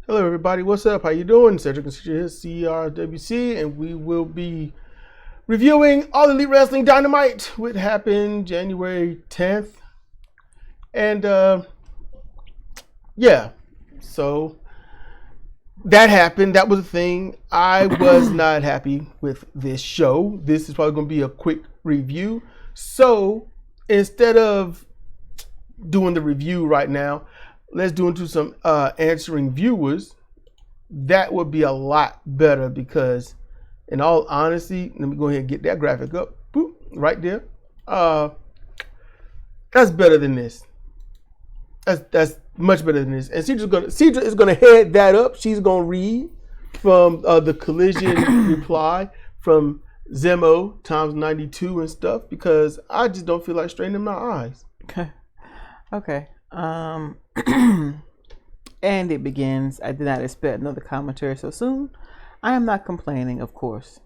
Hello, everybody. What's up? How you doing? Cedric and CRWC, and we will be reviewing All Elite Wrestling Dynamite, which happened January 10th. And, yeah, so that happened. That was a thing. I was not happy with this show. This is probably going to be a quick review. So instead of doing the review right now, let's do into some answering viewers. That would be a lot better because, in all honesty, let me go ahead and get that graphic up. Boop, right there. That's better than this. That's much better than this. And Cedra is gonna head that up. She's gonna read from the collision reply from Zemo times 92 and stuff because I just don't feel like straightening my eyes. Okay. And it begins. I did not expect another commentary so soon. I am not complaining, of course.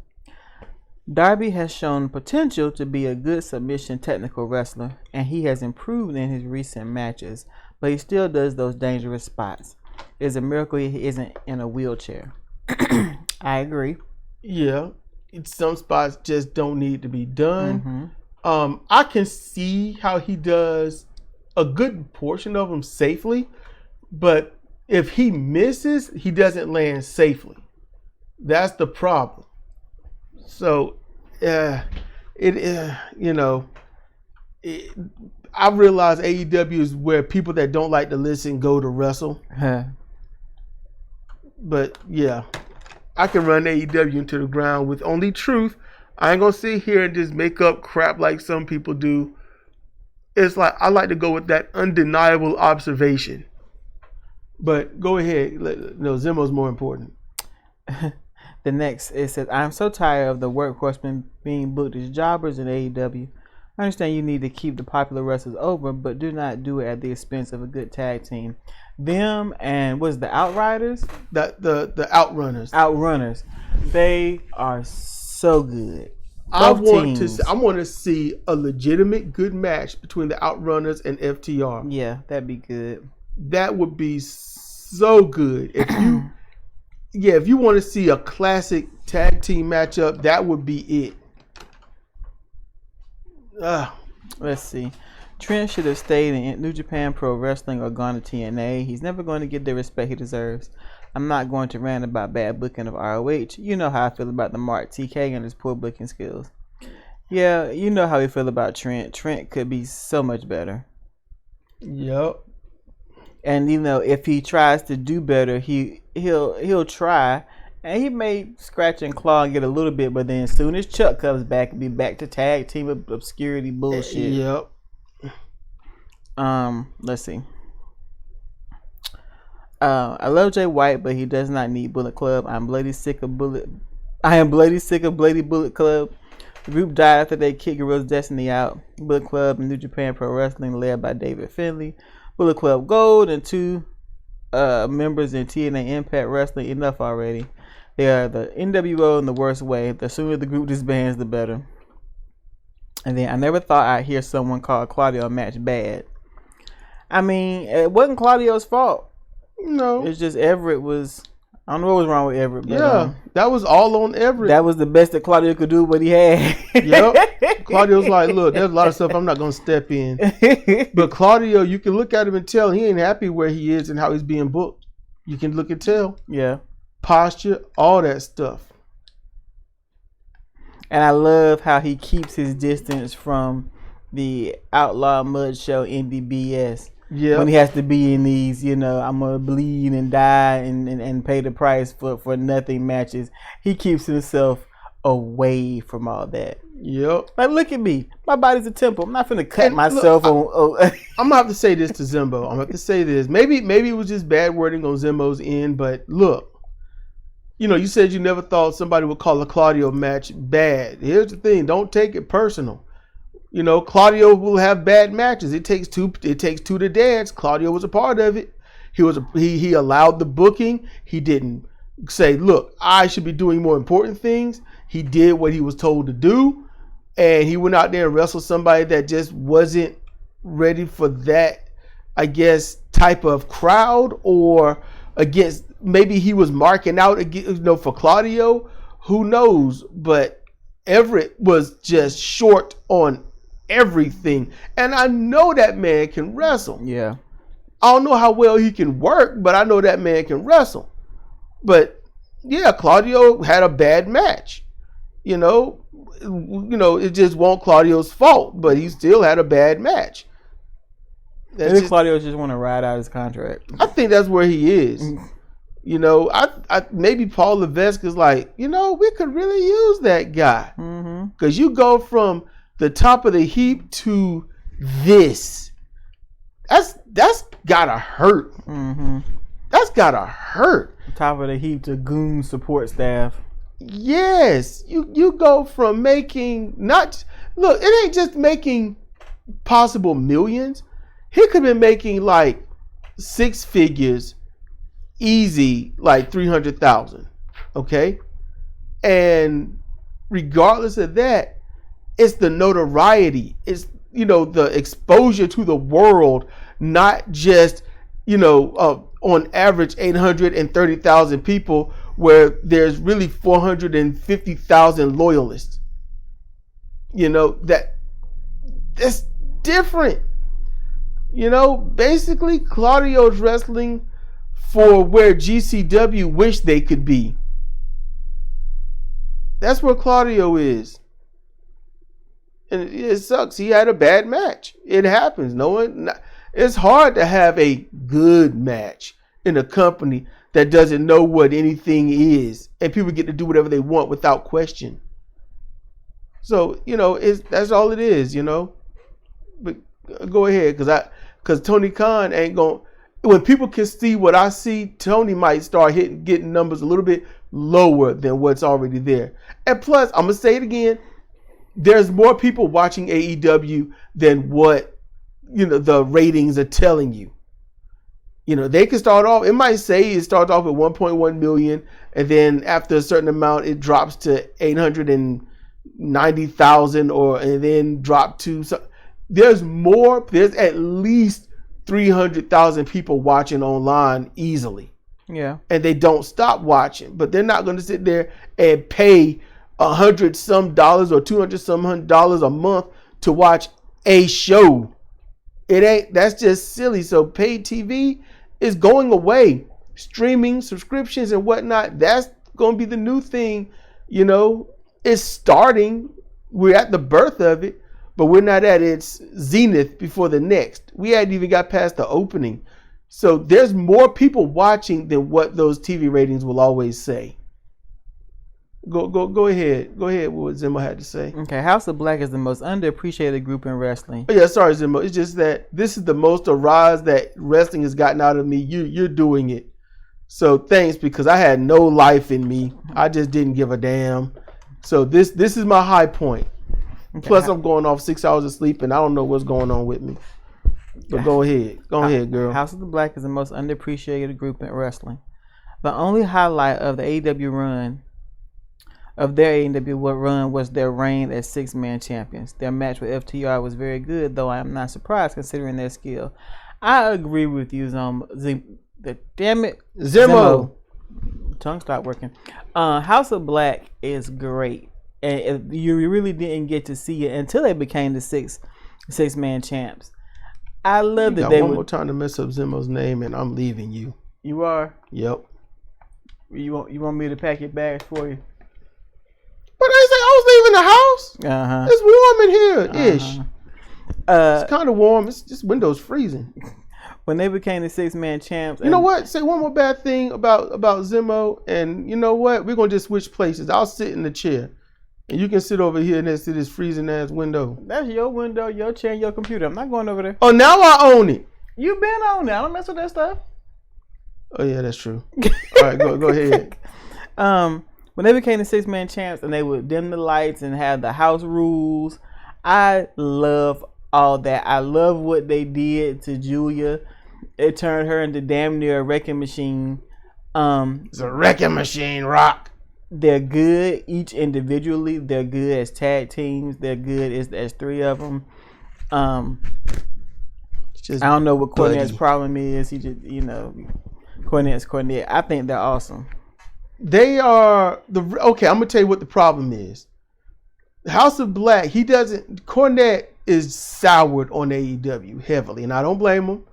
Darby has shown potential to be a good submission technical wrestler, and he has improved in his recent matches, but he still does those dangerous spots. It's a miracle he isn't in a wheelchair. I agree. Yeah, some spots just don't need to be done. I can see how he does a good portion of them safely, but if he misses, he doesn't land safely. That's the problem. So, I realize AEW is where people that don't like to listen go to wrestle. But yeah, I can run AEW into the ground with only truth. I ain't gonna sit here and just make up crap like some people do. It's like I like to go with that undeniable observation. But go ahead. No, Zemo's more important. The next, it says, I'm so tired of the workhorsemen being booked as jobbers in AEW. I understand you need to keep the popular wrestlers over, but do not do it at the expense of a good tag team. Them and what's the Outriders? The Outrunners. Outrunners. They are so good. I want to see a legitimate good match between the Outrunners and FTR. Yeah, that'd be good. That would be so good. If you want to see a classic tag team matchup, that would be it. Let's see. Trent should have stayed in New Japan Pro Wrestling or gone to TNA. He's never going to get the respect he deserves. I'm not going to rant about bad booking of ROH. You know how I feel about the Mark TK and his poor booking skills. Yeah, you know how we feel about Trent. Trent could be so much better. Yep. And if he tries to do better, he'll try, and he may scratch and claw and get a little bit, but then as soon as Chuck comes back, he'll be back to tag team obscurity bullshit. Yep. Let's see. I love Jay White, but he does not need Bullet Club. I am bloody sick of Bloody Bullet Club. The group died after they kicked Guerrilla's Destiny out. Bullet Club and New Japan Pro Wrestling, led by David Finlay. Bullet Club Gold and 2 members in TNA Impact Wrestling. Enough already. They are the NWO in the worst way. The sooner the group disbands, the better. And then I never thought I'd hear someone call Claudio a match bad. I mean, it wasn't Claudio's fault. No. It's just Everett was... I don't know what was wrong with Everett. But, that was all on Everett. That was the best that Claudio could do what he had. Yep. Claudio's like, look, there's a lot of stuff I'm not going to step in. But Claudio, you can look at him and tell he ain't happy where he is and how he's being booked. You can look and tell. Yeah. Posture, all that stuff. And I love how he keeps his distance from the Outlaw Mud Show NDBS. Yeah. When he has to be in these, I'm gonna bleed and die and pay the price for nothing matches. He keeps himself away from all that. Yep. Like, look at me. My body's a temple. I'm not finna cut myself on. I'm gonna have to say this to Zimbo. I'm gonna have to say this. Maybe it was just bad wording on Zimbo's end, but look. You said you never thought somebody would call a Claudio match bad. Here's the thing. Don't take it personal. Claudio will have bad matches. It takes two to dance. Claudio was a part of it. He allowed the booking. He didn't say, look, I should be doing more important things. He did what he was told to do. And he went out there and wrestled somebody that just wasn't ready for that, I guess, type of crowd or against, maybe he was marking out against, for Claudio. Who knows? But Everett was just short on everything. And I know that man can wrestle. Yeah. I don't know how well he can work, but I know that man can wrestle. But yeah, Claudio had a bad match. It just wasn't Claudio's fault, but he still had a bad match. Maybe Claudio just want to ride out his contract. I think that's where he is. Maybe Paul Levesque is like, we could really use that guy. Because you go from the top of the heap to this. That's gotta hurt. That's gotta hurt. Top of the heap to goon support staff. Yes, you go from making it ain't just making possible millions. He could have been making like 6 figures easy, like 300,000. Okay, and regardless of that, it's the notoriety. It's the exposure to the world, not just on average 830,000 people, where there's really 450,000 loyalists. That's different. Basically Claudio's wrestling for where GCW wish they could be. That's where Claudio is. And it sucks. He had a bad match. It happens. It's hard to have a good match in a company that doesn't know what anything is, and people get to do whatever they want without question. So that's all it is. But go ahead, because Tony Khan ain't going. When people can see what I see, Tony might start getting numbers a little bit lower than what's already there. And plus, I'm gonna say it again: there's more people watching AEW than what the ratings are telling you. They can start off, it might say it starts off at 1.1 million, and then after a certain amount it drops to 890,000, and then drop to, there's at least 300,000 people watching online easily. Yeah. And they don't stop watching, but they're not going to sit there and pay $100 some or $200 some a month to watch a show. That's just silly. So paid TV is going away. Streaming, subscriptions and whatnot, that's going to be the new thing. It's starting. We're at the birth of it, but we're not at its zenith before the next. We hadn't even got past the opening. So there's more people watching than what those TV ratings will always say. Go ahead. Go ahead with what Zimmo had to say. Okay, House of Black is the most underappreciated group in wrestling. Oh, yeah, sorry, Zimmo. It's just that this is the most arise that wrestling has gotten out of me. You're doing it. So thanks, because I had no life in me. I just didn't give a damn. So this is my high point. Okay. Plus, I'm going off 6 hours of sleep, and I don't know what's going on with me. But go ahead. Go ahead, girl. House of the Black is the most underappreciated group in wrestling. The only highlight of the AEW run was their reign as 6-man champions. Their match with FTR was very good, though I am not surprised considering their skill. I agree with you, damn it, Zimmo. Tongue stopped working. House of Black is great, and you really didn't get to see it until they became the 6-man champs. I love that they one more time to mess up Zimmo's name, and I'm leaving you. You are? Yep. You want me to pack your bags for you? But they say I was leaving the house. It's warm in here, ish. It's kind of warm. It's just windows freezing. When they became the 6-man champs, you know what? Say one more bad thing about Zimmo, and you know what? We're gonna just switch places. I'll sit in the chair, and you can sit over here next to this freezing ass window. That's your window, your chair, and your computer. I'm not going over there. Oh, now I own it. You been on it. I don't mess with that stuff. Oh yeah, that's true. All right, go ahead. When they became the 6-man champs and they would dim the lights and have the house rules, I love all that. I love what they did to Julia. It turned her into damn near a wrecking machine. It's a wrecking machine, Rock. They're good each individually. They're good as tag teams. They're good as 3 of them. I don't know what Cornette's problem is. He just, Cornette's Cornette. I think they're awesome. They are okay. I'm gonna tell you what the problem is. House of Black. Cornette is soured on AEW heavily, and I don't blame him.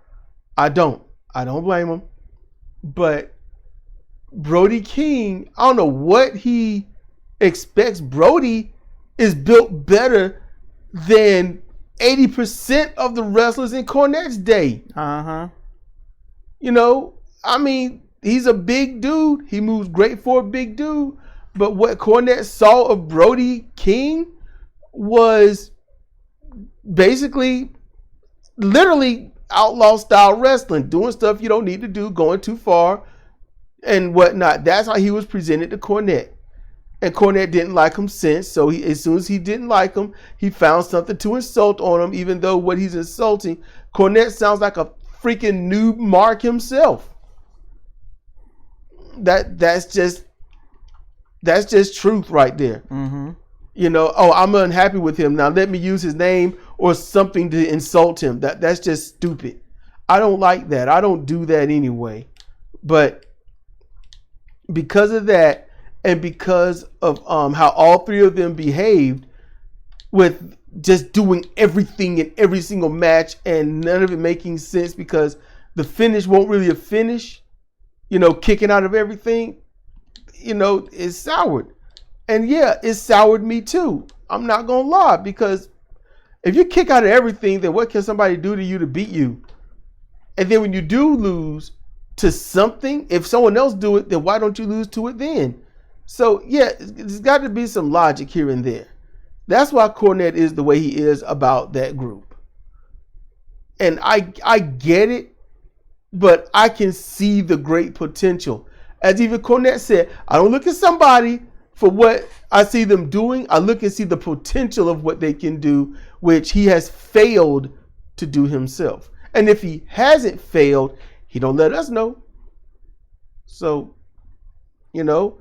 I don't blame him. But Brody King, I don't know what he expects. Brody is built better than 80% of the wrestlers in Cornette's day. You know, I mean, he's a big dude. He moves great for a big dude. But what Cornette saw of Brody King was basically, literally outlaw style wrestling, doing stuff you don't need to do, going too far and whatnot. That's how he was presented to Cornette. And Cornette didn't like him since. So as soon as he didn't like him, he found something to insult on him, even though what he's insulting, Cornette sounds like a freaking noob Mark himself. That's just truth right there. You know, oh, I'm unhappy with him. Now let me use his name or something to insult him. That's just stupid. I don't like that. I don't do that anyway. But because of that, and because of how all three of them behaved with just doing everything in every single match and none of it making sense because the finish won't really a finish, you know, kicking out of everything, you know, it's soured. And yeah, it soured me too. I'm not going to lie, because if you kick out of everything, then what can somebody do to you to beat you? And then when you do lose to something, if someone else do it, then why don't you lose to it then? So yeah, there's got to be some logic here and there. That's why Cornette is the way he is about that group. And I get it, but I can see the great potential. As even Cornette said, I don't look at somebody for what I see them doing. I look and see the potential of what they can do, which he has failed to do himself. And if he hasn't failed, he don't let us know. So, you know,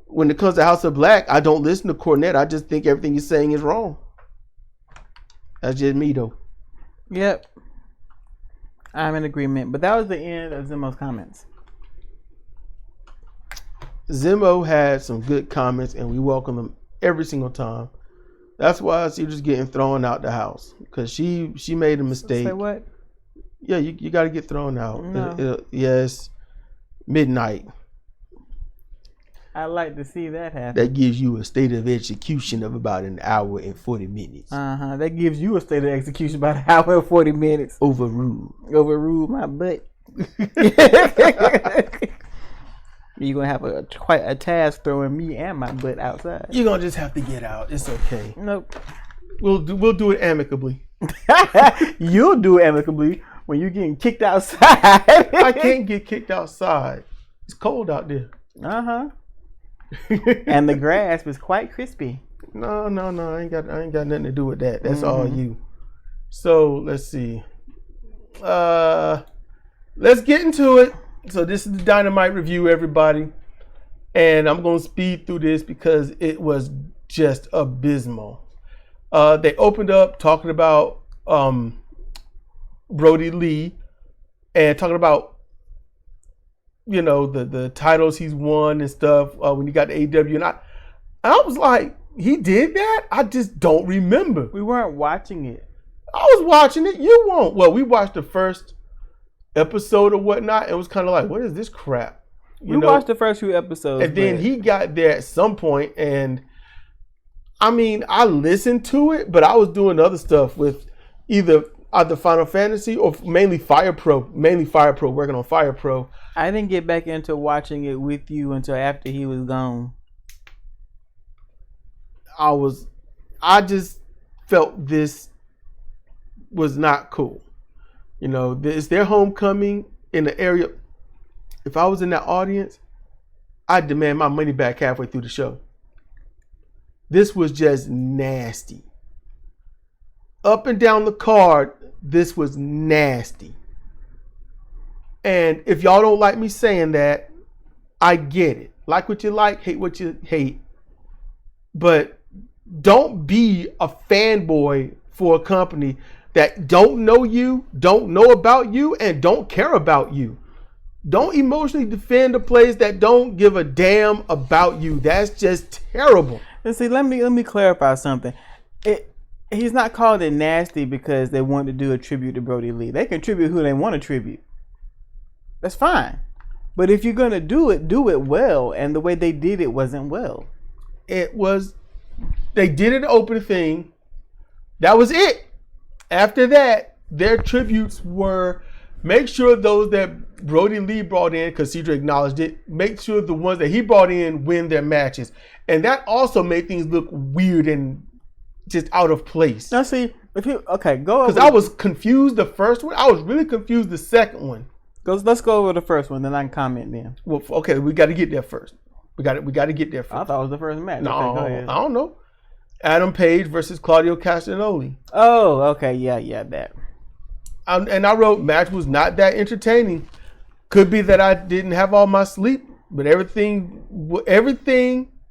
when it comes to House of Black, I don't listen to Cornette. I just think everything he's saying is wrong. That's just me, though. Yep. I'm in agreement. But that was the end of Zimmo's comments. Zimmo had some good comments, and we welcome them every single time. That's why she was getting thrown out the house, because she made a mistake. Say what? Yeah, you got to get thrown out. No. Yes, midnight. I like to see that happen. That gives you a state of execution of about an hour and 40 minutes. That gives you a state of execution about an hour and 40 minutes. Overruled my butt. You're going to have quite a task throwing me and my butt outside. You're going to just have to get out. It's okay. Nope. We'll do it amicably. You'll do it amicably when you're getting kicked outside. I can't get kicked outside. It's cold out there. And the grass was quite crispy. No. I ain't got nothing to do with that. That's all you. So let's see. Let's get into it. So this is the Dynamite review, everybody. And I'm going to speed through this because it was just abysmal. They opened up talking about Brody Lee and talking about, you know, the titles he's won and stuff when he got to AEW. And I was like, he did that? I just don't remember. We weren't watching it. I was watching it. You won't. Well, we watched the first episode or whatnot. It was kind of like, what is this crap? We watched the first few episodes. And then he got there at some point, and I mean, I listened to it, but I was doing other stuff with either Final Fantasy or mainly Fire Pro, working on Fire Pro. I didn't get back into watching it with you until after he was gone. I just felt this was not cool. You know, it's their homecoming in the area. If I was in that audience, I'd demand my money back halfway through the show. This was just nasty. Up and down the card, this was nasty. And if y'all don't like me saying that, I get it. Like what you like, hate what you hate. But don't be a fanboy for a company that don't know you, don't know about you, and don't care about you. Don't emotionally defend a place that don't give a damn about you. That's just terrible. And see, let me clarify something. He's not called it nasty because they want to do a tribute to Brody Lee. They can tribute who they want to tribute. That's fine. But if you're gonna do it well. And the way they did it wasn't well. They did an open thing. That was it. After that, their tributes were make sure those that Brody Lee brought in, because Cedric acknowledged it, make sure the ones that he brought in win their matches. And that also made things look weird and just out of place. Now see, go because I was confused the first one. I was really confused the second one. Let's go over the first one, then I can comment then. Well, okay, we got to get there first. We got to get there first. I thought it was the first match. No, okay, go ahead. I don't know. Adam Page versus Claudio Castagnoli. Oh, okay, yeah, that. And I wrote, match was not that entertaining. Could be that I didn't have all my sleep, but everything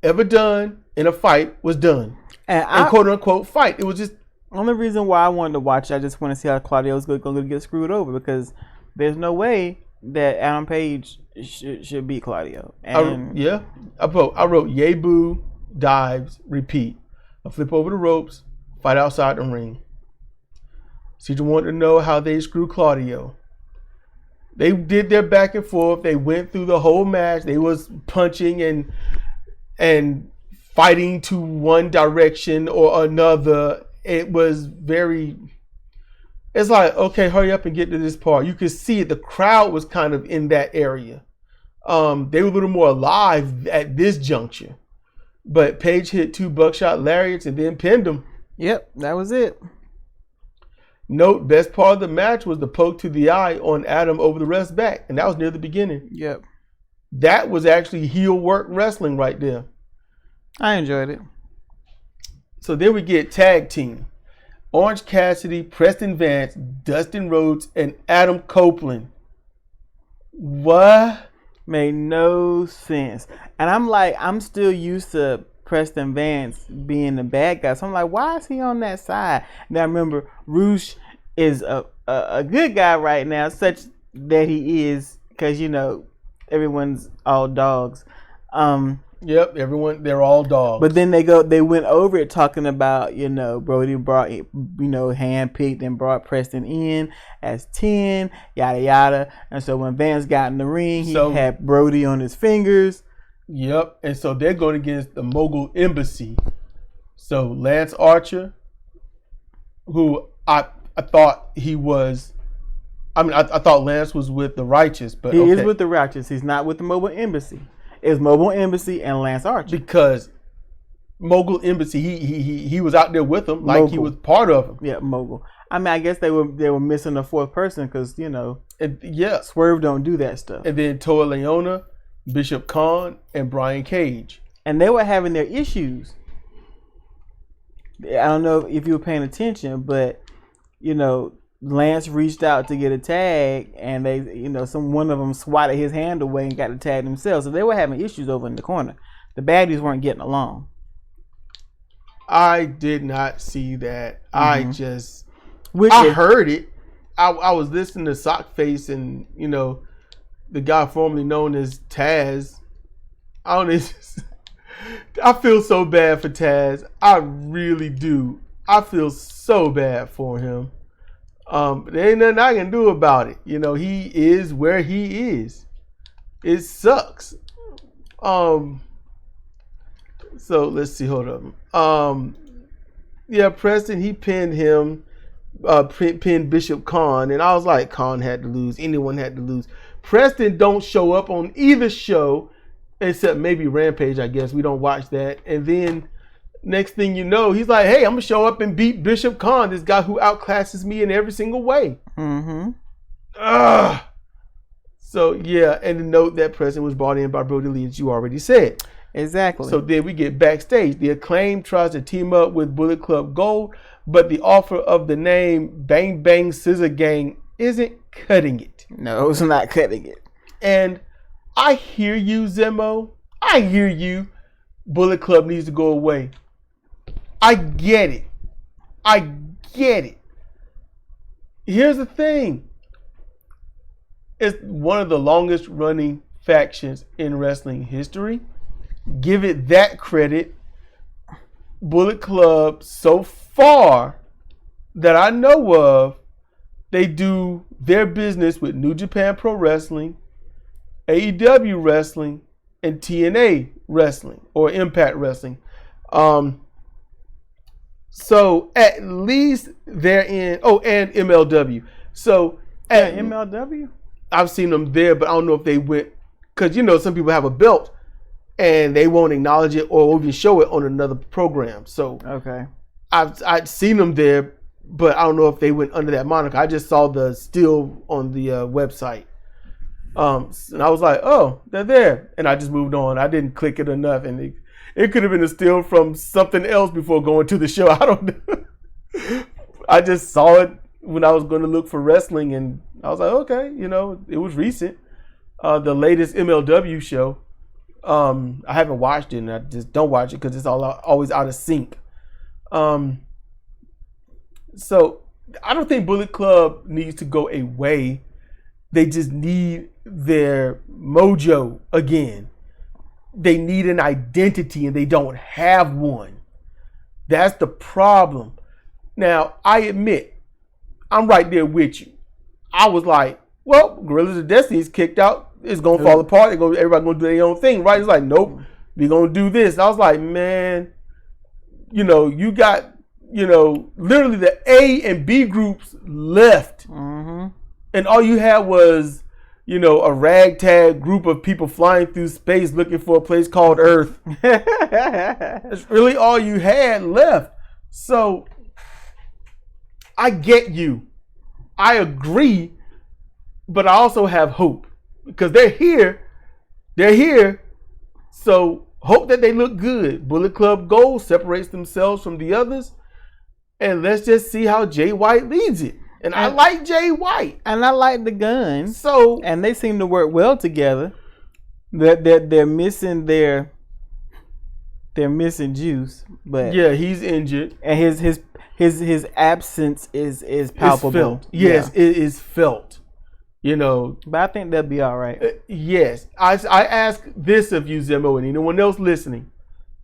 ever done in a fight was done. And quote unquote fight. It was just. Only reason why I wanted to watch it, I just want to see how Claudio's going to get screwed over, because there's no way that Adam Page should beat Claudio. And I wrote yay boo, dives, repeat. A flip over the ropes, fight outside the ring. Cedric wanted to know how they screwed Claudio. They did their back and forth. They went through the whole match. They was punching and fighting to one direction or another. It was it's like, okay, hurry up and get to this part. You could see it. The crowd was kind of in that area. They were a little more alive at this juncture. But Page hit 2 buckshot lariats and then pinned him. Yep, that was it. Note, best part of the match was the poke to the eye on Adam over the ref's back. And that was near the beginning. Yep. That was actually heel work wrestling right there. I enjoyed it. So then we get tag team. Orange Cassidy, Preston Vance, Dustin Rhodes, and Adam Copeland. What? Made no sense. And I'm still used to Preston Vance being the bad guy. So I'm like, why is he on that side? Now remember, Roosh is a good guy right now, such that he is, because everyone's all dogs. Yep, everyone, they're all dogs. But then they went over it talking about, Brody brought, handpicked and brought Preston in as 10, yada, yada. And so when Vance got in the ring, he had Brody on his fingers. Yep, and so they're going against the Mogul Embassy. So Lance Archer, who I thought he was, I thought Lance was with the Righteous. But he is with the Righteous. He's not with the Mogul Embassy. It's Mogul Embassy and Lance Archer. Because Mogul Embassy, he was out there with them, like Mogul. He was part of them. Yeah, Mogul. I mean, I guess they were missing a fourth person because Swerve don't do that stuff. And then Toa Leona, Bishop Khan, and Brian Cage, and they were having their issues. I don't know if you were paying attention, but Lance reached out to get a tag, and they, one of them swatted his hand away and got the tag themselves. So they were having issues over in the corner. The baddies weren't getting along. I did not see that. Mm-hmm. I heard it. I was listening to Sockface and the guy formerly known as Taz. I feel so bad for Taz. I really do. I feel so bad for him. There ain't nothing I can do about it. He is where he is. It sucks. So let's see. Hold up. Preston, he pinned him. Pinned Bishop Khan, and I was like, Khan had to lose. Anyone had to lose. Preston don't show up on either show, except maybe Rampage. I guess we don't watch that. And then next thing you know, he's like, hey, I'm going to show up and beat Bishop Khan, this guy who outclasses me in every single way. Mm-hmm. So, yeah, and the note that Preston was brought in by Brody Lee, as you already said. Exactly. So then we get backstage. The Acclaim tries to team up with Bullet Club Gold, but the offer of the name Bang Bang Scissor Gang isn't cutting it. No, it's not cutting it. And I hear you, Zemo. I hear you. Bullet Club needs to go away. I get it. Here's the thing. It's one of the longest running factions in wrestling history. Give it that credit. Bullet Club, so far that I know of, they do their business with New Japan Pro Wrestling, AEW Wrestling, and TNA Wrestling or Impact Wrestling. So at least they're in. Oh, and MLW. So at MLW, I've seen them there, but I don't know if they went, because some people have a belt and they won't acknowledge it or even show it on another program. So okay, I've seen them there, but I don't know if they went under that moniker. I just saw the still on the website. And I was like, oh, they're there. And I just moved on. I didn't click it enough. And it could have been a still from something else before going to the show. I don't know. I just saw it when I was going to look for wrestling. And I was like, okay, it was recent. The latest MLW show. I haven't watched it, and I just don't watch it because it's always out of sync. So I don't think Bullet Club needs to go away. They just need their mojo again. They need an identity, and they don't have one. That's the problem. Now, I admit, I'm right there with you. I was like, well, Guerrillas of Destiny's kicked out. It's going to fall apart. Everybody going to do their own thing, right? It's like, nope, we're going to do this. And I was like, man, you got, literally the A and B groups left. Mm-hmm. And all you had was, a ragtag group of people flying through space looking for a place called Earth. That's really all you had left. So I get you. I agree, but I also have hope because they're here. They're here. So hope that they look good. Bullet Club Gold separates themselves from the others. And let's just see how Jay White leads it. And I like Jay White. And I like the Guns. So, and they seem to work well together. They're missing they're missing Juice, but yeah, he's injured. And his absence is palpable. It's felt. Yes, yeah. It is felt. But I think they'll be all right. Yes. I ask this of you, Zemo, and anyone else listening.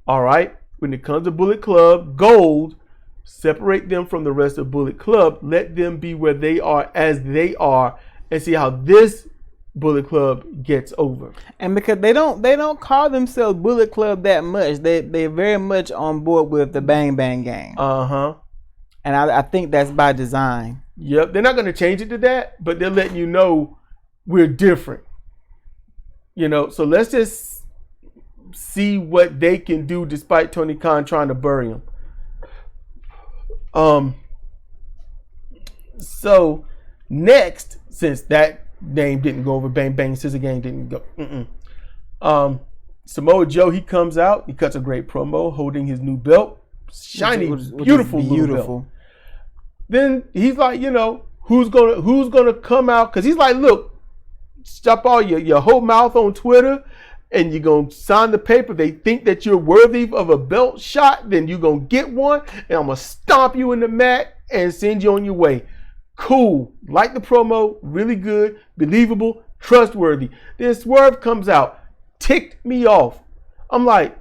All right? When it comes to Bullet Club Gold, separate them from the rest of Bullet Club. Let them be where they are as they are and see how this Bullet Club gets over. And because they don't call themselves Bullet Club that much. They're very much on board with the Bang Bang Gang. Uh-huh. And I think that's by design. Yep. They're not going to change it to that, but they're letting you know we're different. So let's just see what they can do despite Tony Khan trying to bury them. So next, since that name didn't go over, Bang Bang Scissor Gang didn't go. Samoa Joe, he comes out, he cuts a great promo holding his new belt, shiny, beautiful belt. Then he's like, who's gonna come out? Because he's like, look, stop all your whole mouth on Twitter. And you're going to sign the paper. They think that you're worthy of a belt shot. Then you're going to get one. And I'm going to stomp you in the mat and send you on your way. Cool. Like the promo. Really good. Believable. Trustworthy. Then Swerve comes out. Ticked me off. I'm like,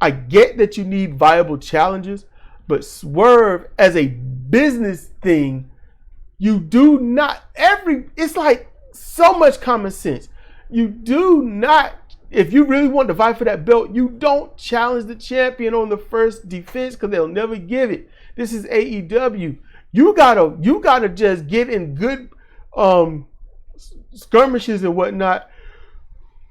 I get that you need viable challenges. But Swerve as a business thing, you do not. It's like so much common sense. You do not. If you really want to fight for that belt, you don't challenge the champion on the first defense because they'll never give it. This is AEW. You gotta just get in good skirmishes and whatnot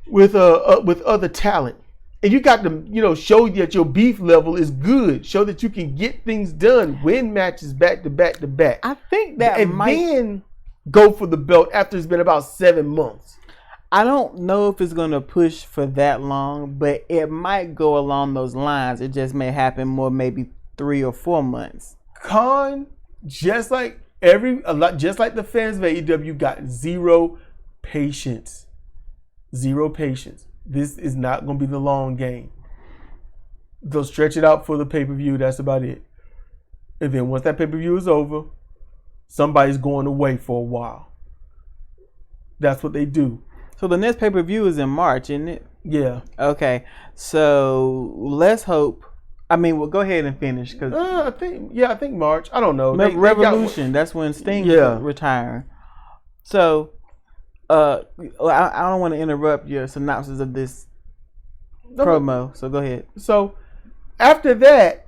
with other talent, and you got to show that your beef level is good. Show that you can get things done, win matches back to back to back. I think that then go for the belt after it's been about 7 months. I don't know if it's going to push for that long, but it might go along those lines. It just may happen more maybe 3 or 4 months. Khan, just like the fans of AEW, got zero patience. Zero patience. This is not going to be the long game. They'll stretch it out for the pay-per-view. That's about it. And then once that pay-per-view is over, somebody's going away for a while. That's what they do. So the next pay-per-view is in March, isn't it? Yeah. Okay. So let's hope. I mean, well, go ahead and finish. Cause I think March. I don't know. Revolution. That's when Sting retiring. So, I don't want to interrupt your synopsis of this promo. So go ahead. So after that,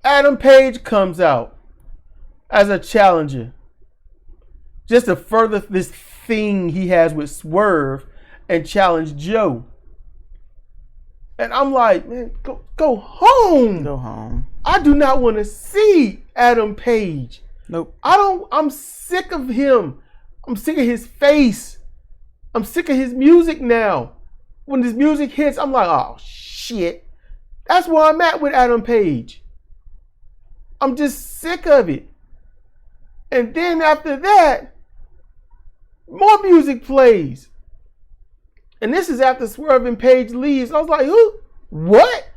Adam Page comes out as a challenger, just to further this thing he has with Swerve and challenge Joe. And I'm like, man, go home. Go home. I do not want to see Adam Page. Nope. I'm sick of him. I'm sick of his face. I'm sick of his music now. When this music hits, I'm like, oh shit. That's where I'm at with Adam Page. I'm just sick of it. And then after that, more music plays. And this is after Swerve and Page leaves. I was like, who? What?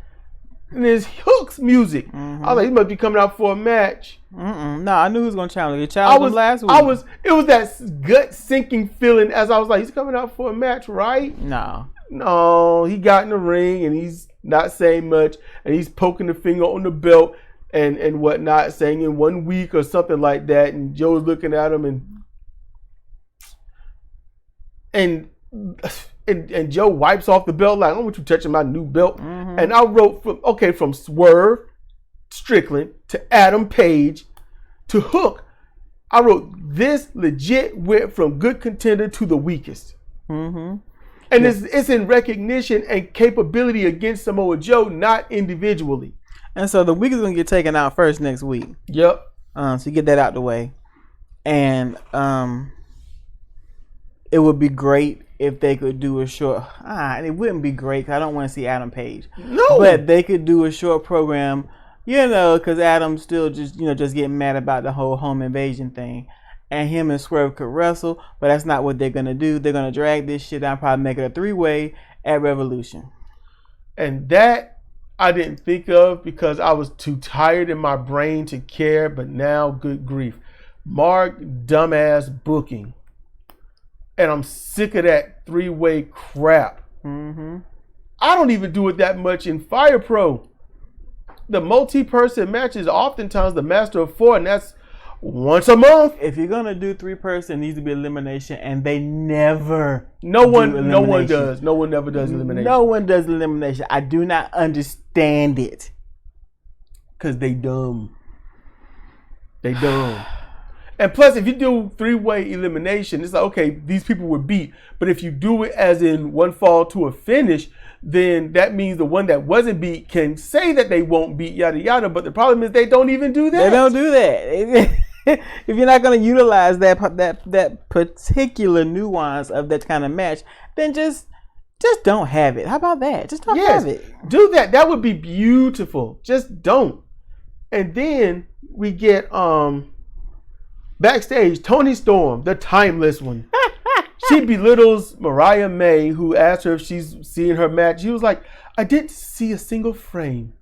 And there's Hook's music. Mm-hmm. I was like, he must be coming out for a match. No, I knew he was going to challenge. He challenged him last week. It was that gut-sinking feeling as I was like, he's coming out for a match, right? No, he got in the ring and he's not saying much. And he's poking the finger on the belt and whatnot, saying in 1 week or something like that. And Joe's looking at him and Joe wipes off the belt like, I don't want you touching my new belt. Mm-hmm. And I wrote from Swerve Strickland to Adam Page to Hook. I wrote, this legit went from good contender to the weakest. Mm-hmm. And it's in recognition and capability against Samoa Joe, not individually. And so the weak is going to get taken out first next week. Yep. So you get that out the way. And it would be great if they could do a short. It wouldn't be great because I don't want to see Adam Page. No. But they could do a short program, because Adam's still just getting mad about the whole home invasion thing. And him and Swerve could wrestle, but that's not what they're going to do. They're going to drag this shit down, probably make it a 3-way at Revolution. And that I didn't think of because I was too tired in my brain to care, but now, good grief. Mark dumbass booking. And I'm sick of that 3-way crap. Mm-hmm. I don't even do it that much in Fire Pro. The multi-person match is oftentimes the Master of 4, and that's once a month. If you're gonna do 3-person, it needs to be elimination, and they never. No one does. No one never does elimination. No one does elimination. I do not understand it. Cause they dumb. They dumb. And plus, if you do 3-way elimination, it's like, okay, these people were beat. But if you do it as in one fall to a finish, then that means the one that wasn't beat can say that they won't beat, yada, yada. But the problem is they don't even do that. They don't do that. If you're not going to utilize that particular nuance of that kind of match, then just don't have it. How about that? Just don't have it. Do that. That would be beautiful. Just don't. And then we get backstage, Toni Storm, the timeless one. She belittles Mariah May, who asked her if she's seeing her match. She was like, I didn't see a single frame.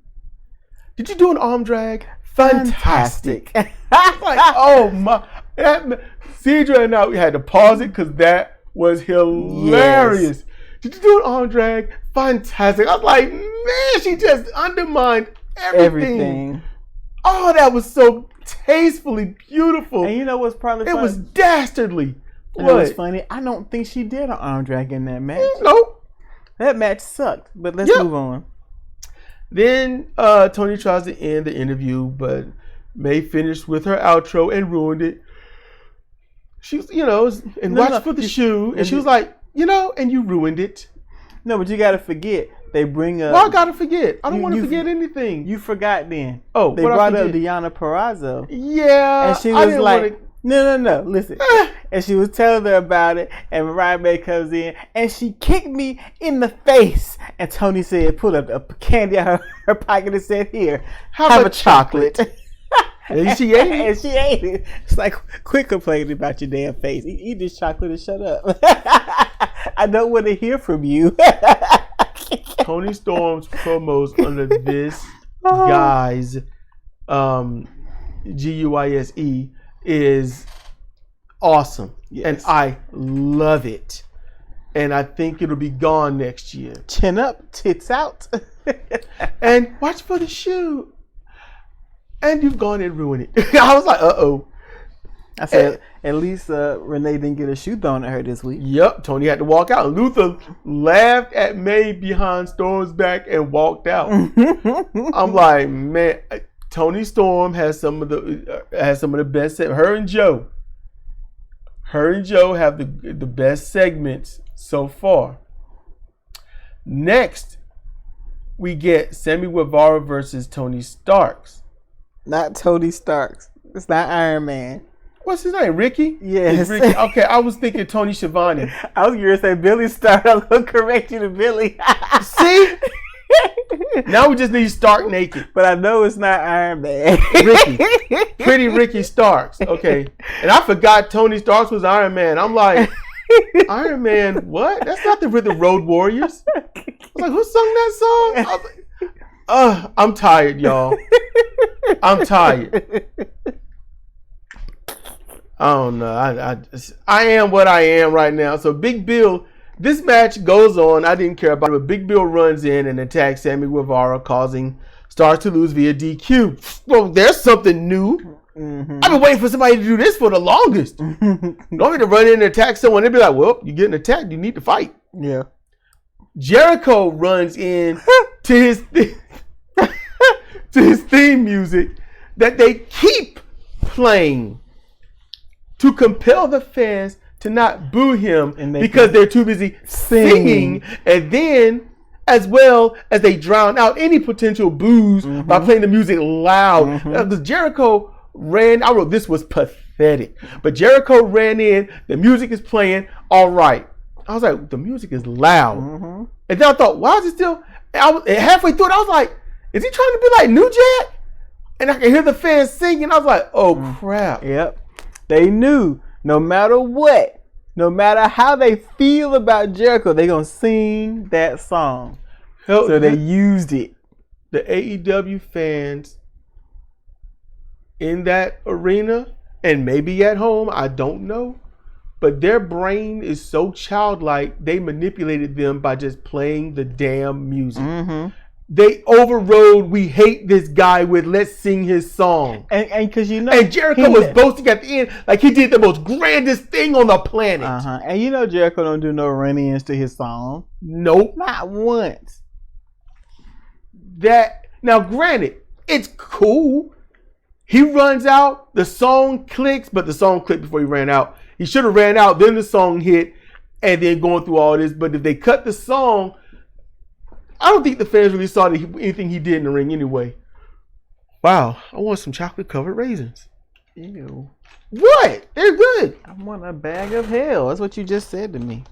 Did you do an arm drag? Fantastic. Like, oh my. Cedra and I, we had to pause it because that was hilarious. Yes. Did you do an arm drag? Fantastic. I was like, man, she just undermined everything. Oh, that was so tastefully beautiful. And you know what's probably funny? It was dastardly. You know what's funny? I don't think she did an arm drag in that match. Nope. That match sucked, but let's move on. Then Toni tries to end the interview, but May finished with her outro and ruined it. She was, watch for the shoe. And she was like, and you ruined it. No, but you got to forget. They bring up. Well, I got to forget. I don't want to forget anything. You forgot then. Oh, they brought up Deonna Purrazzo. Yeah. And she was like, no, listen. And she was telling her about it, and Mariah May comes in, and she kicked me in the face. And Toni said, pulled up a candy out of her pocket and said, here, have a chocolate. And she ate it. And she ate it. It's like, quit complaining about your damn face. Eat this chocolate and shut up. I don't want to hear from you. Toni Storm's promos under this guy's GUISE is awesome. Yes. And I love it. And I think it'll be gone next year. Chin up, tits out. And watch for the shoe. And you've gone and ruined it. I was like, uh-oh. I said, at least Renee didn't get a shoe thrown at her this week. Yep, Tony had to walk out. Luther laughed at May behind Storm's back and walked out. I'm like, man, Tony Storm has some of the best. Her and Joe have the best segments so far. Next, we get Sammy Guevara versus Tony Starks. Not Tony Starks. It's not Iron Man. What's his name? Ricky? Yes. Ricky. Okay, I was thinking Tony Schiavone. I was going to say Billy Stark. I'm going to correct you to Billy. See? Now we just need Stark naked. But I know it's not Iron Man. Ricky. Pretty Ricky Starks. Okay. And I forgot Tony Starks was Iron Man. I'm like, Iron Man, what? That's not the Road Warriors. I was like, who sung that song? I was like, I'm tired, y'all. I'm tired. I don't know. I am what I am right now. So Big Bill, this match goes on. I didn't care about it, but Big Bill runs in and attacks Sammy Guevara, causing Starks to lose via DQ. Well, there's something new. Mm-hmm. I've been waiting for somebody to do this for the longest. You want me to run in and attack someone? They'd be like, well, you're getting attacked. You need to fight. Yeah. Jericho runs in to his theme music that they keep playing to compel the fans to not boo him because they're too busy singing. And then, as well as they drown out any potential boos by playing the music loud. Because Jericho ran, I wrote, this was pathetic. But Jericho ran in, the music is playing, all right. I was like, the music is loud. And then I thought, why is it still, halfway through it, I was like, is he trying to be like New Jack? And I can hear the fans singing. I was like, oh, crap. Yep. They knew no matter what, no matter how they feel about Jericho, they're going to sing that song. So they used it. The AEW fans in that arena, and maybe at home, I don't know, but their brain is so childlike, they manipulated them by just playing the damn music. They overrode "We hate this guy" with "Let's sing his song." And because and Jericho was boasting at the end like he did the most grandest thing on the planet. And Jericho don't do no run-ins to his song. Nope, not once. Now, granted, it's cool. He runs out, the song clicks, but the song clicked before he ran out. He should have ran out, then the song hit, and then going through all this. But if they cut the song, I don't think the fans really saw anything he did in the ring anyway. Wow, I want some chocolate covered raisins. Ew. What? They're good. I want a bag of hell. That's what you just said to me.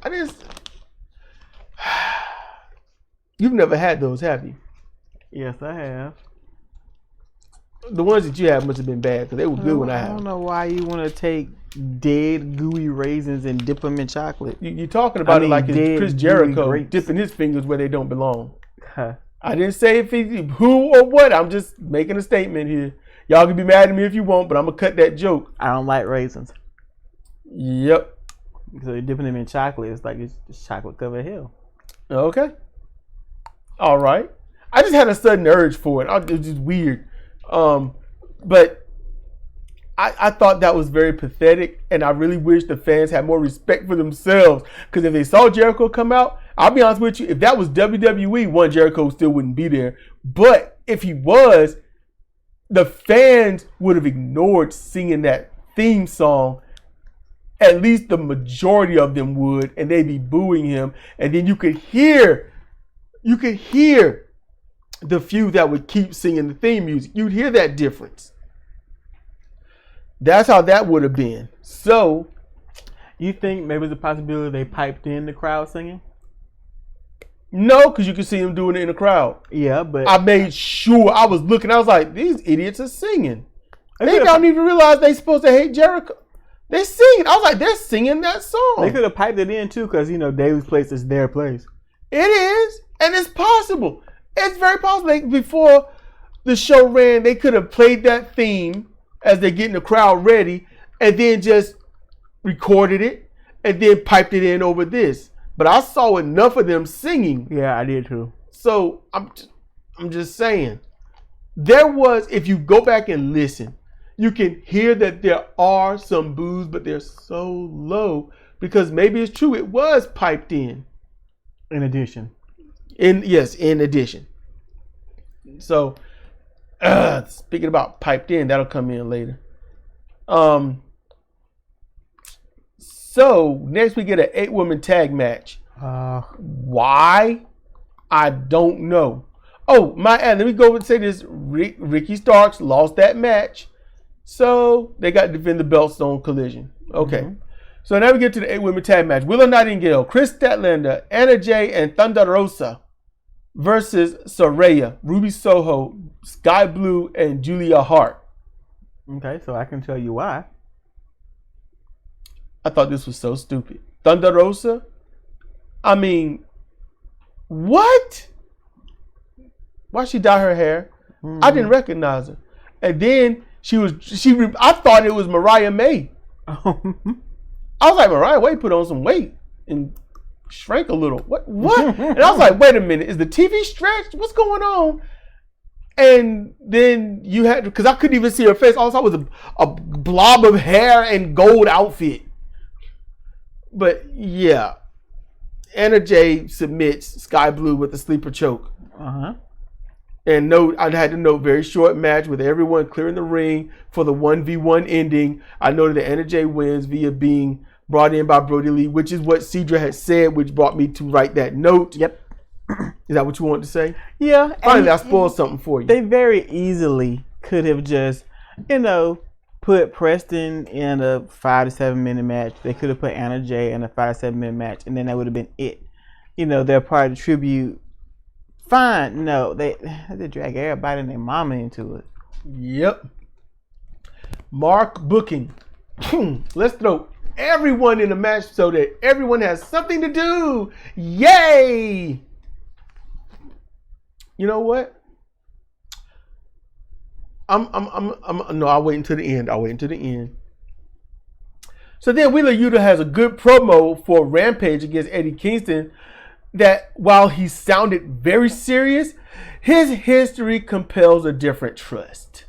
You've never had those, have you? Yes, I have. The ones that you had must have been bad because they were good when I had. I don't know why you want to take dead gooey raisins and dip them in chocolate. You're talking about it like it's Chris Jericho dipping his fingers where they don't belong. I didn't say who or what. I'm just making a statement here. Y'all can be mad at me if you want, but I'm going to cut that joke. I don't like raisins. Yep. So you're dipping them in chocolate. It's like it's chocolate covered hell. Okay. All right. I just had a sudden urge for it. It was just weird. But I thought that was very pathetic, and I really wish the fans had more respect for themselves. Because if they saw Jericho come out, I'll be honest with you, if that was WWE, Jericho still wouldn't be there. But if he was, the fans would have ignored singing that theme song. At least the majority of them would, and they'd be booing him. And then you could hear the few that would keep singing the theme music. You'd hear that difference. That's how that would have been. So, you think maybe there's a possibility they piped in the crowd singing? No, because you can see them doing it in the crowd. Yeah, but I made sure I was looking. I was like, these idiots are singing. They don't even realize they're supposed to hate Jericho. They're singing. I was like, they're singing that song. They could have piped it in too, because Daly's place is their place. It is, and it's possible. It's very possible. Before the show ran, they could have played that theme as they're getting the crowd ready, and then just recorded it, and then piped it in over this. But I saw enough of them singing. Yeah, I did too. So I'm just saying, there was, if you go back and listen, you can hear that there are some boos, but they're so low because maybe it's true, it was piped in. In addition. In addition. So, speaking about piped in, that'll come in later. So next we get an 8-woman tag match. Why? I don't know. Oh, let me go and say this. Ricky Starks lost that match. So they got to defend the belts on Collision. Okay. Mm-hmm. So now we get to the 8-women tag match. Willow Nightingale, Chris Statlander, Anna Jay, and Thunder Rosa versus Saraya, Ruby Soho, Sky Blue, and Julia Hart. Okay, so I can tell you why. I thought this was so stupid. Thunder Rosa? I mean, what? Why she dye her hair? Mm-hmm. I didn't recognize her. And then I thought it was Mariah May. I was like, Mariah May put on some weight and shrank a little. What? And I was like, wait a minute, is the TV stretched? What's going on? And then you had to, because I couldn't even see her face. All I saw was a blob of hair and gold outfit. But yeah, Anna Jay submits Sky Blue with a sleeper choke. And I had to note, very short match with everyone clearing the ring for the 1v1 ending. I noted that Anna Jay wins via being brought in by Brody Lee, which is what Cedra had said, which brought me to write that note. Yep. Is that what you wanted to say? Yeah. Finally, I spoiled something for you. They very easily could have just, put Preston in a 5 to 7 minute match. They could have put Anna Jay in a 5 to 7 minute match, and then that would have been it. They're part of the tribute. Fine. No, they drag everybody and their mama into it. Yep. Mark booking. Let's throw everyone in the match so that everyone has something to do. Yay! You know what? No, I'll wait until the end. So then Wheeler Yuta has a good promo for Rampage against Eddie Kingston that while he sounded very serious, his history compels a different trust.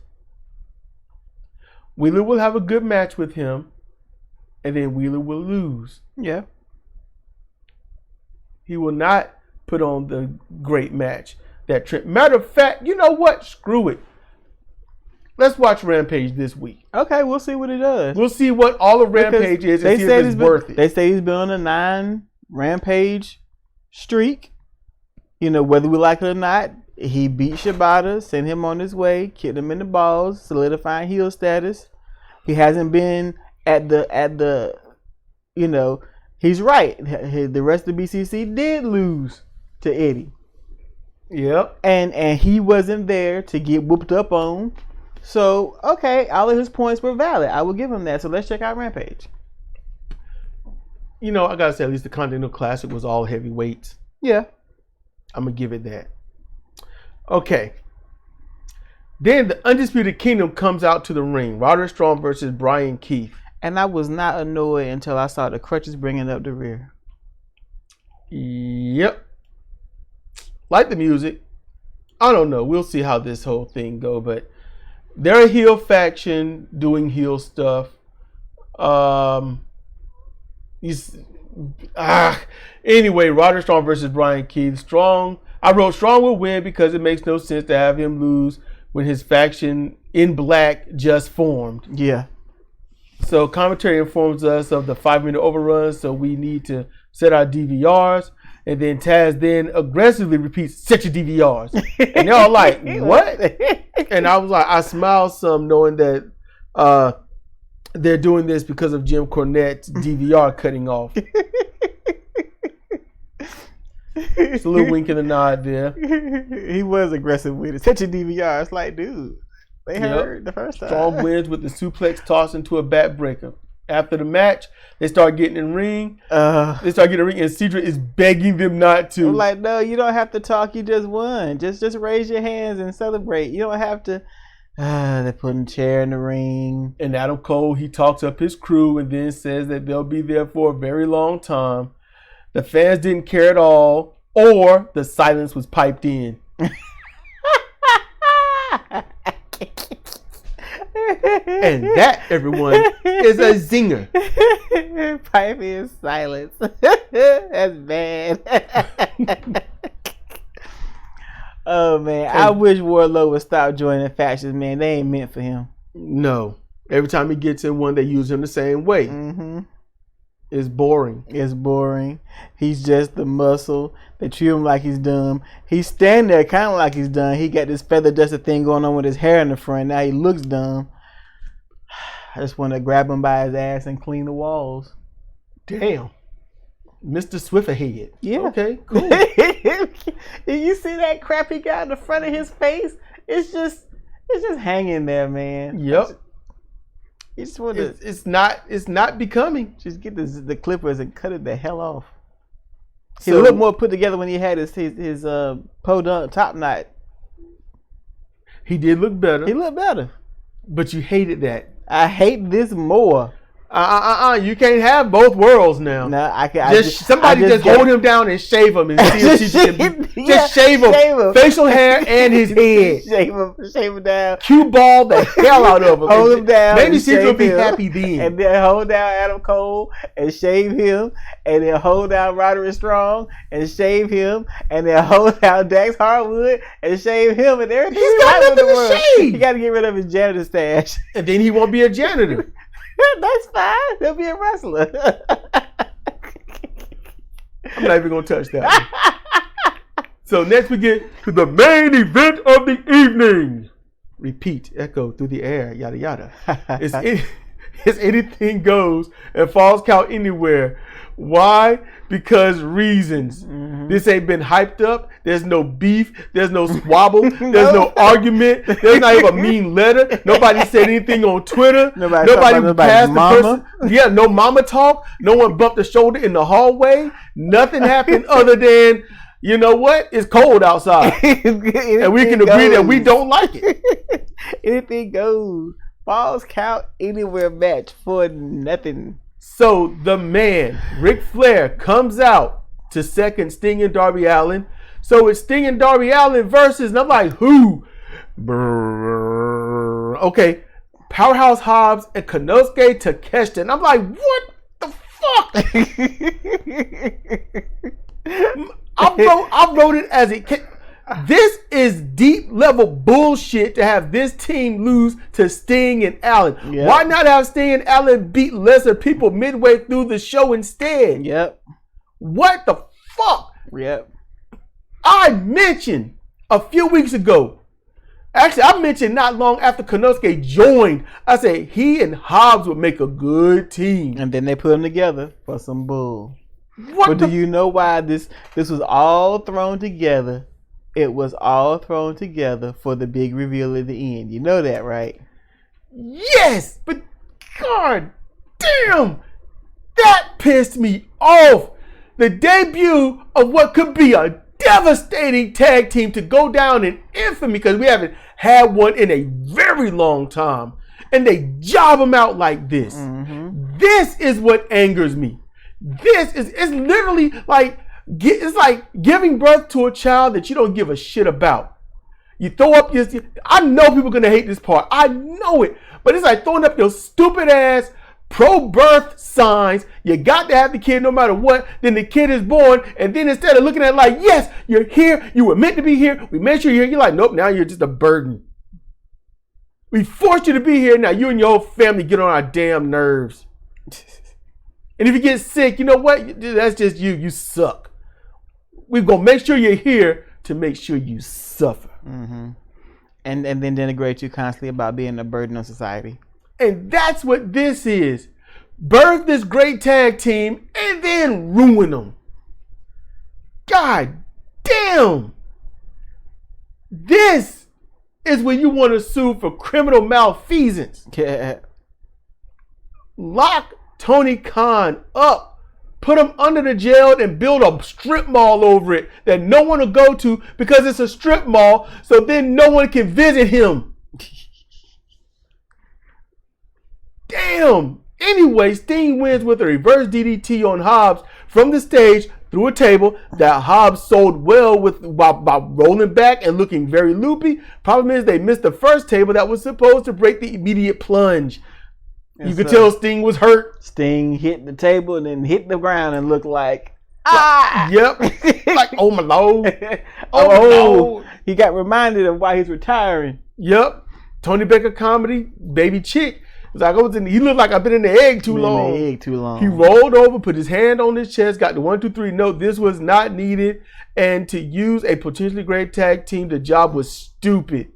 Wheeler will have a good match with him, and then Wheeler will lose. Yeah. He will not put on the great match. Matter of fact, you know what? Screw it. Let's watch Rampage this week. Okay, we'll see what it does. We'll see what all of Rampage is and see if it's worth it. They say he's been on a 9 Rampage streak. Whether we like it or not, he beat Shibata, sent him on his way, kicked him in the balls, solidifying heel status. He hasn't been at the he's right. The rest of BCC did lose to Eddie. Yep. And he wasn't there to get whooped up on. So, okay, all of his points were valid. I will give him that. So let's check out Rampage. I gotta say, at least the Continental Classic was all heavyweights. Yeah. I'm gonna give it that. Okay. Then the Undisputed Kingdom comes out to the ring. Roderick Strong versus Brian Keith. And I was not annoyed until I saw the crutches bringing up the rear. Yep. Like the music. I don't know. We'll see how this whole thing go, but they're a heel faction doing heel stuff. Anyway, Roderick Strong versus Brian Keith. I wrote Strong will win because it makes no sense to have him lose when his faction in black just formed. Yeah. So commentary informs us of the 5-minute overrun, so we need to set our DVRs. And then Taz then aggressively repeats, set your DVRs. And they're all like, what? And I was like, I smiled some knowing that they're doing this because of Jim Cornette's DVR cutting off. It's a little wink and a nod there. He was aggressive with it. Set your DVR. It's like, dude, they heard the first time. Strong wins with the suplex toss into a backbreaker. After the match, they start getting in the ring. And Cedra is begging them not to. I'm like, no, you don't have to talk. You just won. Just raise your hands and celebrate. You don't have to They put a chair in the ring. And Adam Cole, he talks up his crew and then says that they'll be there for a very long time. The fans didn't care at all, or the silence was piped in. And that, everyone, is a zinger. Pipe in silence. That's bad. Oh, man. I wish Wardlow would stop joining factions, man. They ain't meant for him. No. Every time he gets in one, they use him the same way. Mm-hmm. It's boring. It's boring. He's just the muscle. They treat him like he's dumb. He's standing there kind of like he's dumb. He got this feather duster thing going on with his hair in the front. Now he looks dumb. I just want to grab him by his ass and clean the walls. Damn. Mr. Swifferhead. Yeah. Okay, cool. Did you see that crap he got in the front of his face? It's just hanging there, man. Yep. You just want to It's not becoming. just get the clippers and cut it the hell off. He So- looked more put together when he had his podunk top knot. He did look better, He looked better. but you hated that. I hate this more. You can't have both worlds now. No, Somebody just hold him down and shave him and see if she can just shave him. Facial hair and his head. Shave him down. Cue ball the hell out of him. Hold him down. Maybe and she's gonna shave be him. happy then. And then hold down Adam Cole and shave him. And then hold down Roderick Strong and shave him. And then hold down Dax Harwood and shave him. And everything. He's got nothing to shave. He got to get rid of his janitor stash. And then he won't be a janitor. That's fine. He'll be a wrestler. I'm not even gonna touch that one. So next we get to the main event of the evening. Repeat, echo through the air, yada yada. It's anything goes and falls count anywhere. Why? Because reasons. Mm-hmm. This ain't been hyped up. There's no beef. There's no squabble. There's no argument. There's not even a mean letter. Nobody said anything on Twitter. Nobody passed the mama. person. Yeah, no mama talk. No one bumped a shoulder in the hallway. Nothing happened other than, you know what? It's cold outside. And we can agree that we don't like it. Anything goes. Falls count anywhere match for nothing. So the man, Ric Flair, comes out to second Sting and Darby Allin. So it's Sting and Darby Allin versus, and I'm like, who? Brrr. Okay, Powerhouse Hobbs and Konosuke Takeshita. And I'm like, what the fuck? I wrote it as it came. This is deep level bullshit to have this team lose to Sting and Allin. Yep. Why not have Sting and Allin beat lesser people midway through the show instead? Yep. What the fuck? Yep. I mentioned a few weeks ago. Actually, I mentioned not long after Konosuke joined. I said he and Hobbs would make a good team. And then they put them together for some bull. What But the do you know why this was all thrown together? It was all thrown together for the big reveal at the end. You know that, right? Yes, but God damn, that pissed me off. The debut of what could be a devastating tag team to go down in infamy, because we haven't had one in a very long time, and they job them out like this. Mm-hmm. This is what angers me. It's literally like, it's like giving birth to a child that you don't give a shit about. You throw up your, I know people are going to hate this part. I know it. But it's like throwing up your stupid ass pro-birth signs. You got to have the kid no matter what. Then the kid is born. And then instead of looking at it like, yes, you're here. You were meant to be here. We made sure you're here. You're like, nope, now you're just a burden. We forced you to be here. Now you and your whole family get on our damn nerves. And if you get sick, you know what? That's just you. You suck. We're going to make sure you're here to make sure you suffer. Mm-hmm. And then denigrate you constantly about being a burden on society. And that's what this is. Birth this great tag team and then ruin them. God damn. This is when you want to sue for criminal malfeasance. Yeah. Lock Tony Khan up. Put him under the jail and build a strip mall over it that no one will go to because it's a strip mall, so then no one can visit him. damn. Anyway, Sting wins with a reverse DDT on Hobbs from the stage through a table that Hobbs sold well by rolling back and looking very loopy. Problem is they missed the first table that was supposed to break the immediate plunge. You could tell Sting was hurt. Sting hit the table and then hit the ground and looked like, Yep. Like, oh my Lord. Oh my Lord. He got reminded of why he's retiring. Yep. Tony Baker comedy, baby chick. It's like he looked like I've been in the egg too long. He rolled over, put his hand on his chest, got the 1, 2, 3 note. This was not needed. And to use a potentially great tag team, the job was stupid.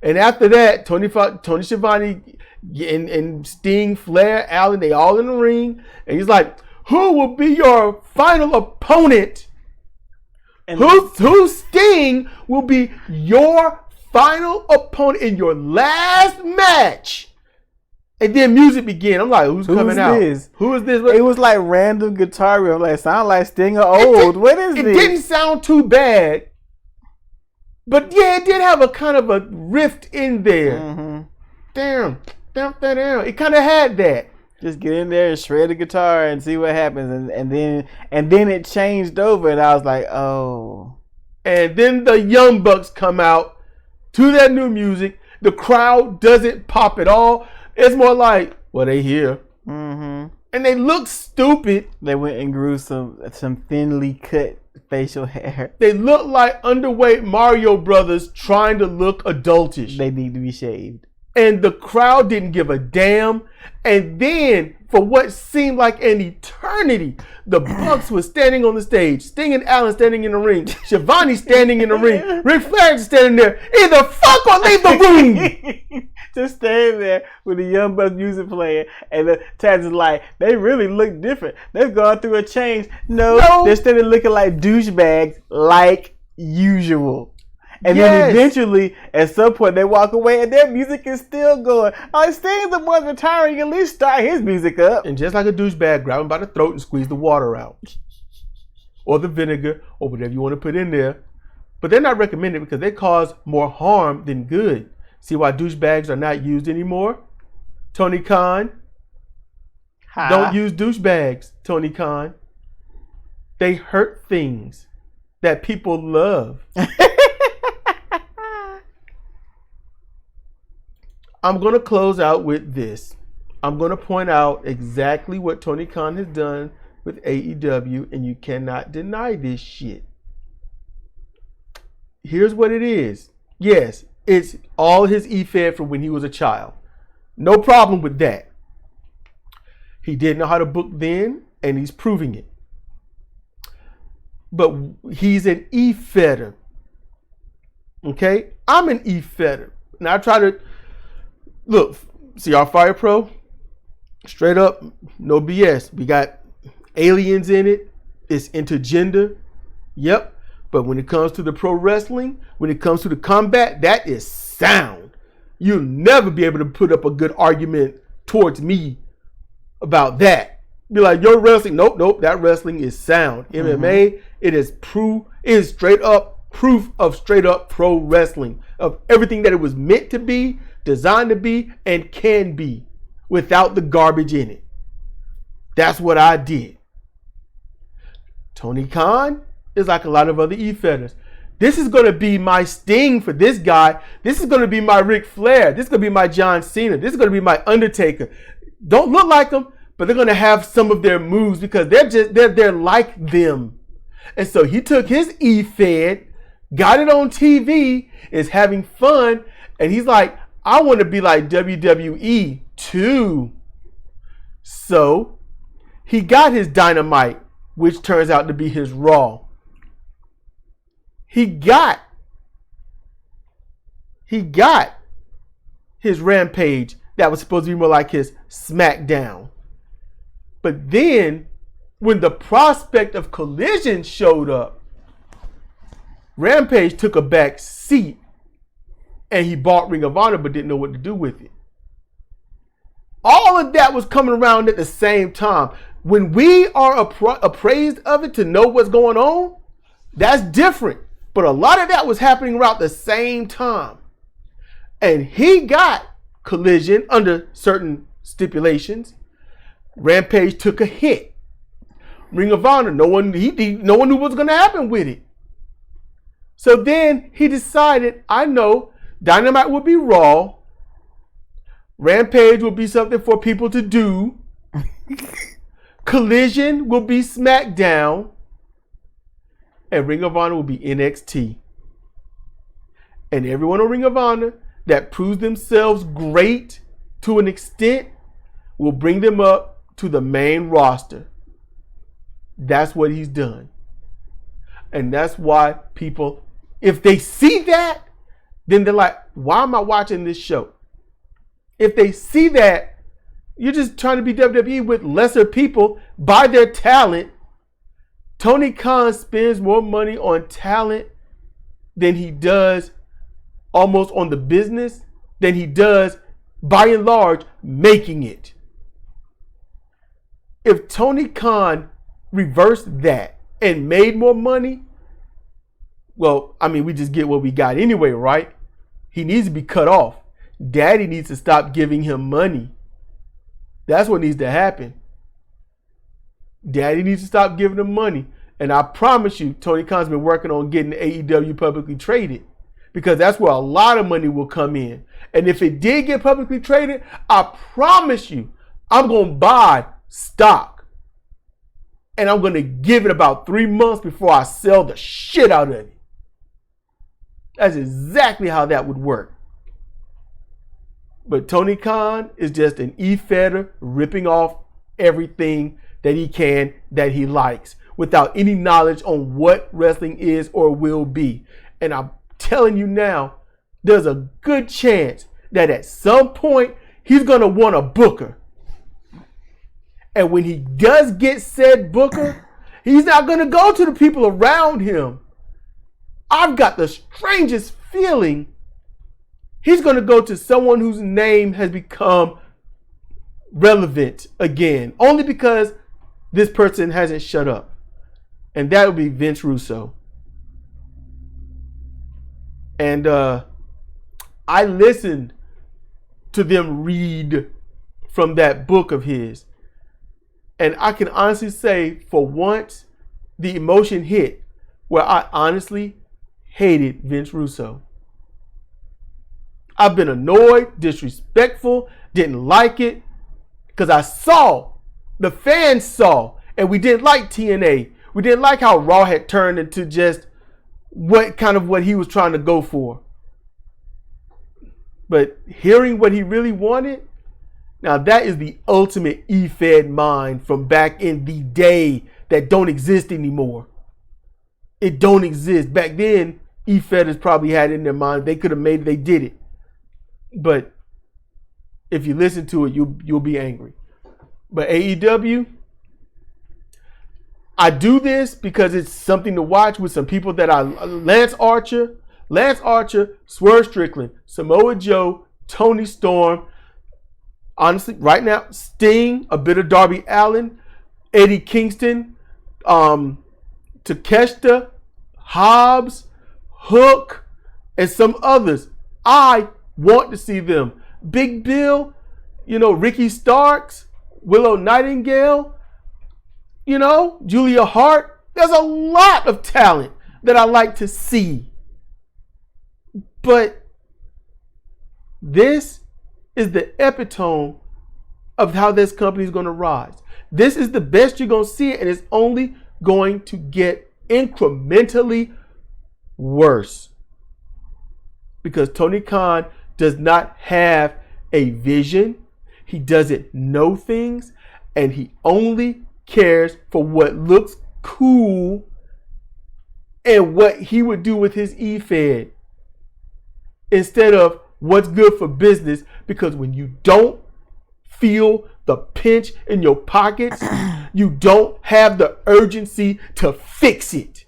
And after that, Tony Schiavone and Sting, Flair, Allen, they all in the ring. And he's like, who will be your final opponent? And who Sting will be your final opponent in your last match? And then music began. I'm like, who's coming out? Who is this? It was like random guitar riff. Like, sound like Sting or old. What is this? It didn't sound too bad. But yeah, it did have a kind of a rift in there. Mm-hmm. Damn. It kind of had that. Just get in there and shred the guitar and see what happens. And then it changed over and I was like, oh. And then the Young Bucks come out to that new music. The crowd doesn't pop at all. It's more like, well, they here. Mm-hmm. And they look stupid. They went and grew some thinly cut facial hair. They look like underweight Mario Brothers trying to look adultish. They need to be shaved. And the crowd didn't give a damn. And then, for what seemed like an eternity, the Bucks was standing on the stage. Sting and Allen standing in the ring. Schiavone standing in the ring. Ric Flair standing there. Either fuck or leave the room. Just standing there with the Young Bucks music playing. And the Taz is like, they really look different. They've gone through a change. No. They're standing looking like douchebags like usual. And then eventually, at some point, they walk away and their music is still going. Oh, Sting's the one retiring. At least start his music up. And just like a douchebag, grab him by the throat and squeeze the water out. Or the vinegar, or whatever you want to put in there. But they're not recommended because they cause more harm than good. See why douchebags are not used anymore? Tony Khan. Don't use douchebags, Tony Khan. They hurt things that people love. I'm going to close out with this. I'm going to point out exactly what Tony Khan has done with AEW, and you cannot deny this shit. Here's what it is. Yes, it's all his e-fed from when he was a child. No problem with that. He didn't know how to book then, and he's proving it. But he's an e-fedder. Okay? I'm an e-fedder. And I try to... Look, see our Fire Pro? Straight up, no BS. We got aliens in it. It's intergender. Yep. But when it comes to the pro wrestling, when it comes to the combat, that is sound. You'll never be able to put up a good argument towards me about that. Be like, your wrestling, nope, that wrestling is sound. MMA, it is straight up proof of straight up pro wrestling, of everything that it was meant to be, designed to be, and can be without the garbage in it. That's what I did. Tony Khan is like a lot of other e-fedders. This is going to be my Sting for this guy. This is going to be my Ric Flair. This is going to be my John Cena. This is going to be my Undertaker. Don't look like them, but they're going to have some of their moves because they're like them. And so he took his e-fed, got it on TV, is having fun, and he's like, I want to be like WWE too. So he got his Dynamite, which turns out to be his Raw. He got his Rampage that was supposed to be more like his SmackDown. But then when the prospect of Collision showed up, Rampage took a back seat and he bought Ring of Honor but didn't know what to do with it. All of that was coming around at the same time. When we are appraised of it to know what's going on, that's different. But a lot of that was happening around the same time. And he got Collision under certain stipulations. Rampage took a hit. Ring of Honor, no one knew what was going to happen with it. So then he decided, I know Dynamite will be Raw. Rampage will be something for people to do. Collision will be SmackDown. And Ring of Honor will be NXT. And everyone on Ring of Honor that proves themselves great to an extent will bring them up to the main roster. That's what he's done. And that's why people, if they see that, then they're like, why am I watching this show? If they see that, you're just trying to be WWE with lesser people, buy their talent. Tony Khan spends more money on talent than he does almost on the business, than he does, by and large, making it. If Tony Khan reversed that and made more money, well, I mean, we just get what we got anyway, right? He needs to be cut off. Daddy needs to stop giving him money. That's what needs to happen. Daddy needs to stop giving him money. And I promise you, Tony Khan's been working on getting AEW publicly traded, because that's where a lot of money will come in. And if it did get publicly traded, I promise you, I'm going to buy stock. And I'm going to give it about 3 months before I sell the shit out of it. That's exactly how that would work. But Tony Khan is just an e-fetter ripping off everything that he can, that he likes, without any knowledge on what wrestling is or will be. And I'm telling you now, there's a good chance that at some point he's going to want a booker. And when he does get said booker, he's not going to go to the people around him. I've got the strangest feeling he's going to go to someone whose name has become relevant again, only because this person hasn't shut up. And that would be Vince Russo. And I listened to them read from that book of his. And I can honestly say, for once, the emotion hit where I honestly hated Vince Russo. I've been annoyed, disrespectful, didn't like it, because I saw, the fans saw, and we didn't like TNA. We didn't like how Raw had turned into just what he was trying to go for. But hearing what he really wanted, now that is the ultimate E-Fed mind from back in the day that don't exist anymore. It don't exist. Back then, E-Fedders probably had it in their mind. They could have made it, they did it. But if you listen to it, you'll be angry. But AEW, I do this because it's something to watch with some people that Lance Archer, Swerve Strickland, Samoa Joe, Tony Storm. Honestly, right now, Sting, a bit of Darby Allin, Eddie Kingston, Takeshita, Hobbs, Hook, and some others. I want to see them. Big Bill, Ricky Starks, Willow Nightingale, Julia Hart. There's a lot of talent that I like to see. But this is the epitome of how this company is going to rise. This is the best you're going to see, and it's only going to get incrementally worse. Because Tony Khan does not have a vision. He doesn't know things, and he only cares for what looks cool and what he would do with his E-Fed instead of what's good for business. Because when you don't feel the pinch in your pockets, you don't have the urgency to fix it.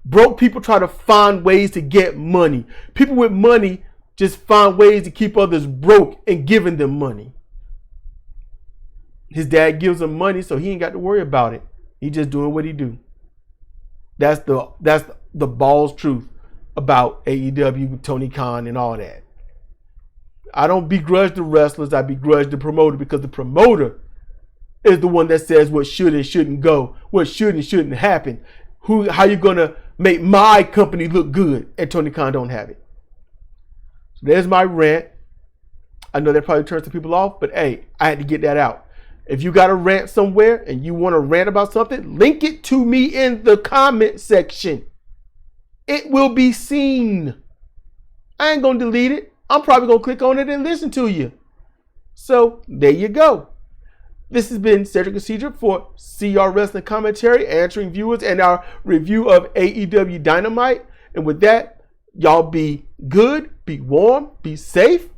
Broke people try to find ways to get money. People with money just find ways to keep others broke and giving them money. His dad gives him money, so he ain't got to worry about it. He just doing what he do. That's the balls truth about AEW, Tony Khan, and all that. I don't begrudge the wrestlers. I begrudge the promoter, because the promoter is the one that says what should and shouldn't go, what should and shouldn't happen. How you gonna make my company look good? And Tony Khan don't have it. So there's my rant. I know that probably turns some people off, but hey, I had to get that out. If you got a rant somewhere and you want to rant about something, link it to me in the comment section. It will be seen. I ain't gonna delete it. I'm probably gonna click on it and listen to you. So there you go. This has been Cedric Cedric for CR Wrestling Commentary, answering viewers and our review of AEW Dynamite. And with that, y'all be good, be warm, be safe,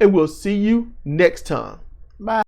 and we'll see you next time. Bye.